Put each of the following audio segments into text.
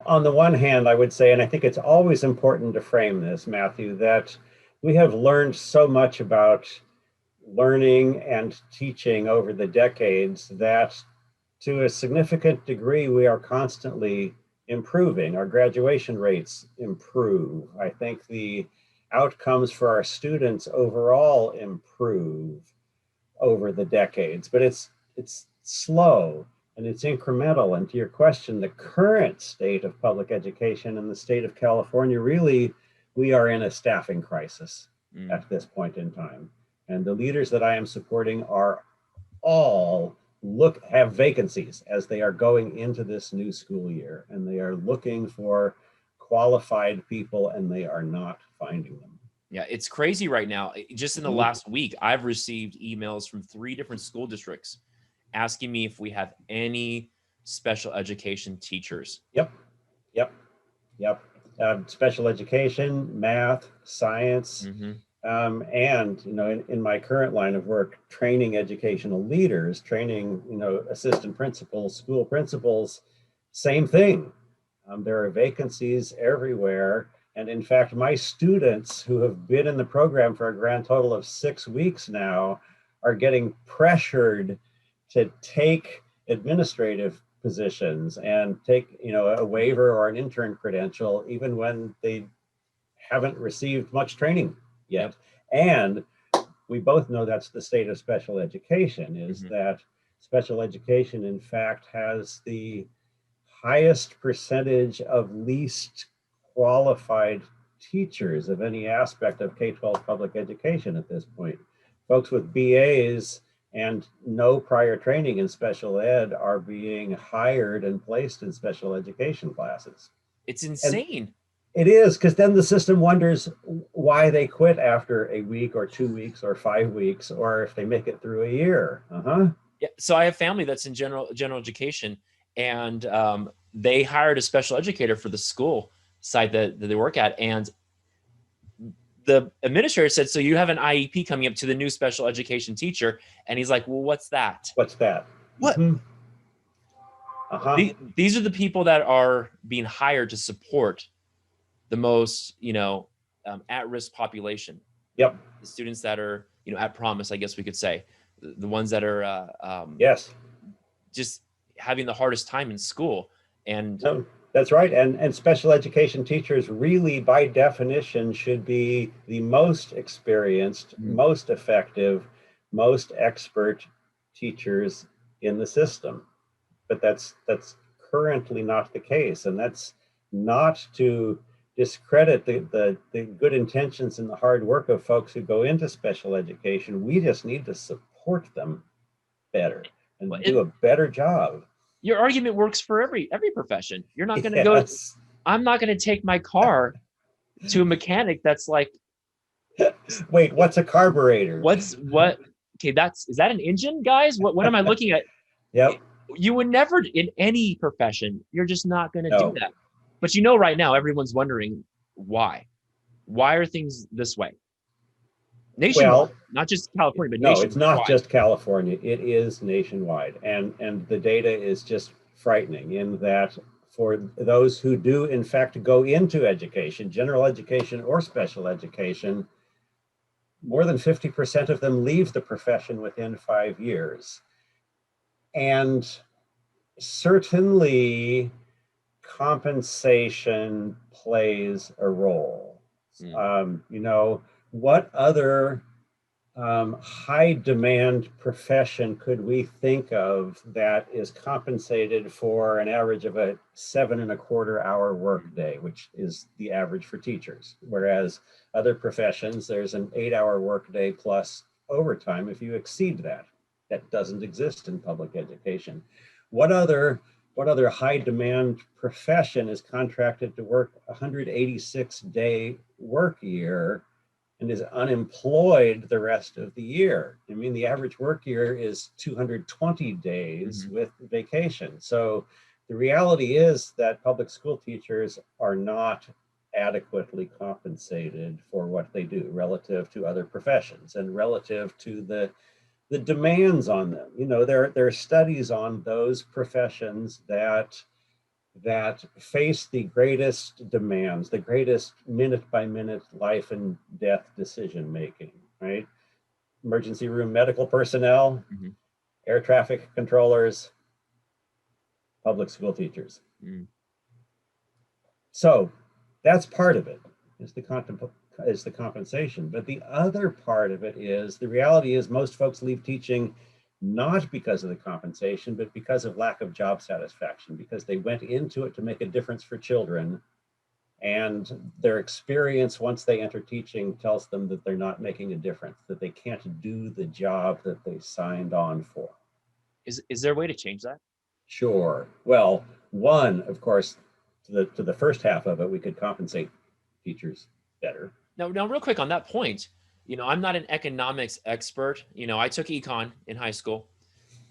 on the one hand, I would say, and I think it's always important to frame this, Matthew, that we have learned so much about learning and teaching over the decades that to a significant degree, we are constantly improving. Our graduation rates improve. I think the outcomes for our students overall improve over the decades, but it's slow and it's incremental. And to your question, the current state of public education in the state of California, really, we are in a staffing crisis at this point in time. And the leaders that I am supporting are all have vacancies as they are going into this new school year, and they are looking for qualified people and they are not finding them. Yeah, it's crazy right now. Just in the last week, I've received emails from 3 different school districts asking me if we have any special education teachers. Yep. Special education, math, science, and in my current line of work, training educational leaders, training assistant principals, school principals, same thing. There are vacancies everywhere. And in fact, my students who have been in the program for a grand total of 6 weeks now are getting pressured to take administrative positions and take a waiver or an intern credential, even when they haven't received much training yet. And we both know that's the state of special education, is that special education, in fact, has the highest percentage of least qualified teachers of any aspect of K-12 public education at this point. Folks with BAs and no prior training in special ed are being hired and placed in special education classes. It's insane. And it is, because then the system wonders why they quit after a week or 2 weeks or 5 weeks, or if they make it through a year. Yeah. So I have family that's in general education, and they hired a special educator for the school site that they work at. And the administrator said, so you have an IEP coming up to the new special education teacher. And he's like, well, what's that? What's that? What? These are the people that are being hired to support the most, at-risk population. Yep. The students that are, at promise, I guess we could say, the ones that are, yes, just having the hardest time in school. And no, that's right. And special education teachers really, by definition, should be the most experienced, most effective, most expert teachers in the system. But that's currently not the case. And that's not to discredit the good intentions and the hard work of folks who go into special education. We just need to support them better and do a better job. Your argument works for every profession. You're not going to go, I'm not going to take my car to a mechanic that's like, wait, what's a carburetor? Okay, is that an engine, guys? What am I looking at? Yep. You would never, in any profession, you're just not going to do that. But right now, everyone's wondering why. Why are things this way? Nationwide, not just California, but nationwide. No, it's not just California. It is nationwide. And the data is just frightening in that for those who do, in fact, go into education, general education or special education, more than 50% of them leave the profession within 5 years. And certainly compensation plays a role. What other high demand profession could we think of that is compensated for an average of a 7.25 hour workday, which is the average for teachers? Whereas other professions, there's an 8-hour workday plus overtime if you exceed that. That doesn't exist in public education. What other high demand profession is contracted to work a 186-day work year and is unemployed the rest of the year? I mean, the average work year is 220 days with vacation. So the reality is that public school teachers are not adequately compensated for what they do relative to other professions and relative to the demands on them. There are studies on those professions that that face the greatest demands, the greatest minute by minute life and death decision making, right? Emergency room medical personnel, Mm-hmm. air traffic controllers, public school teachers. Mm-hmm. So that's part of it, is the compensation. But the other part of it is, the reality is most folks leave teaching not because of the compensation, but because of lack of job satisfaction, because they went into it to make a difference for children. And their experience once they enter teaching tells them that they're not making a difference, that they can't do the job that they signed on for. Is there a way to change that? Sure. Well, one, of course, to the first half of it, we could compensate teachers better. Now, real quick on that point, I'm not an economics expert. I took econ in high school,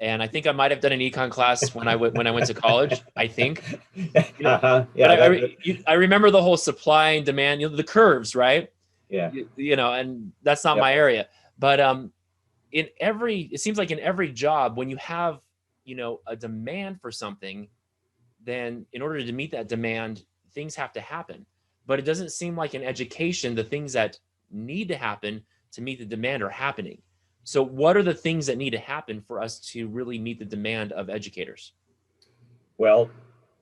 and I think I might have done an econ class when I went to college. I think, Yeah, but I remember the whole supply and demand, the curves, right? yeah, And that's not yep. my area. But it seems like in every job, when you have a demand for something, then in order to meet that demand, things have to happen. But it doesn't seem like in education, the things that need to happen to meet the demand are happening. So what are the things that need to happen for us to really meet the demand of educators? Well,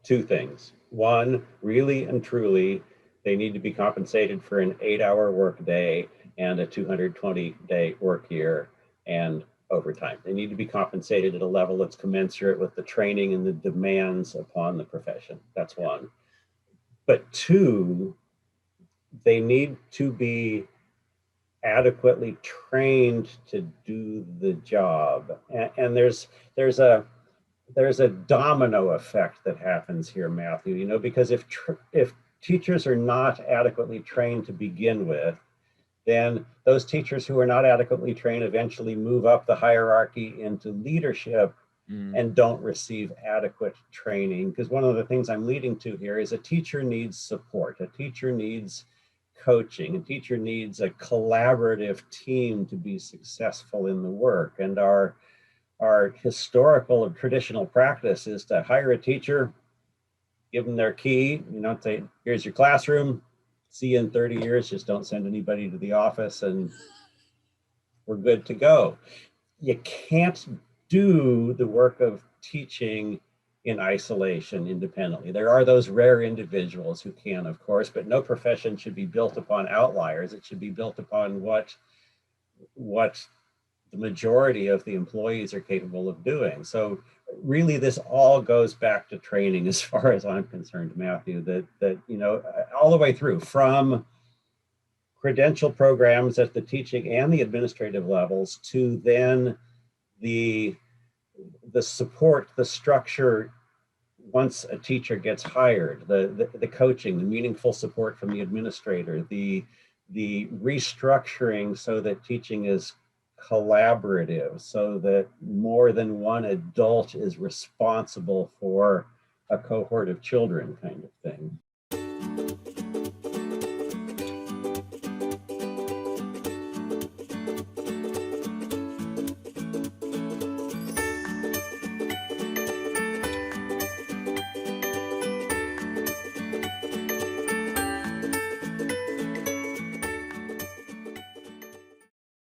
two things. One, really and truly, they need to be compensated for an 8-hour workday and a 220-day work year and overtime. They need to be compensated at a level that's commensurate with the training and the demands upon the profession. That's one. But two, they need to be adequately trained to do the job. And there's a domino effect that happens here, Matthew, because if teachers are not adequately trained to begin with, then those teachers who are not adequately trained eventually move up the hierarchy into leadership and don't receive adequate training. Because one of the things I'm leading to here is a teacher needs support. A teacher needs coaching. A teacher needs a collaborative team to be successful in the work. And our historical or traditional practice is to hire a teacher, give them their key, say, here's your classroom, see you in 30 years, just don't send anybody to the office and we're good to go. You can't do the work of teaching in isolation independently. There are those rare individuals who can, of course, but no profession should be built upon outliers. It should be built upon what the majority of the employees are capable of doing. So really this all goes back to training as far as I'm concerned, Matthew, that all the way through, from credential programs at the teaching and the administrative levels to then the support, the structure once a teacher gets hired, the coaching, the meaningful support from the administrator, the restructuring so that teaching is collaborative, so that more than one adult is responsible for a cohort of children, kind of thing.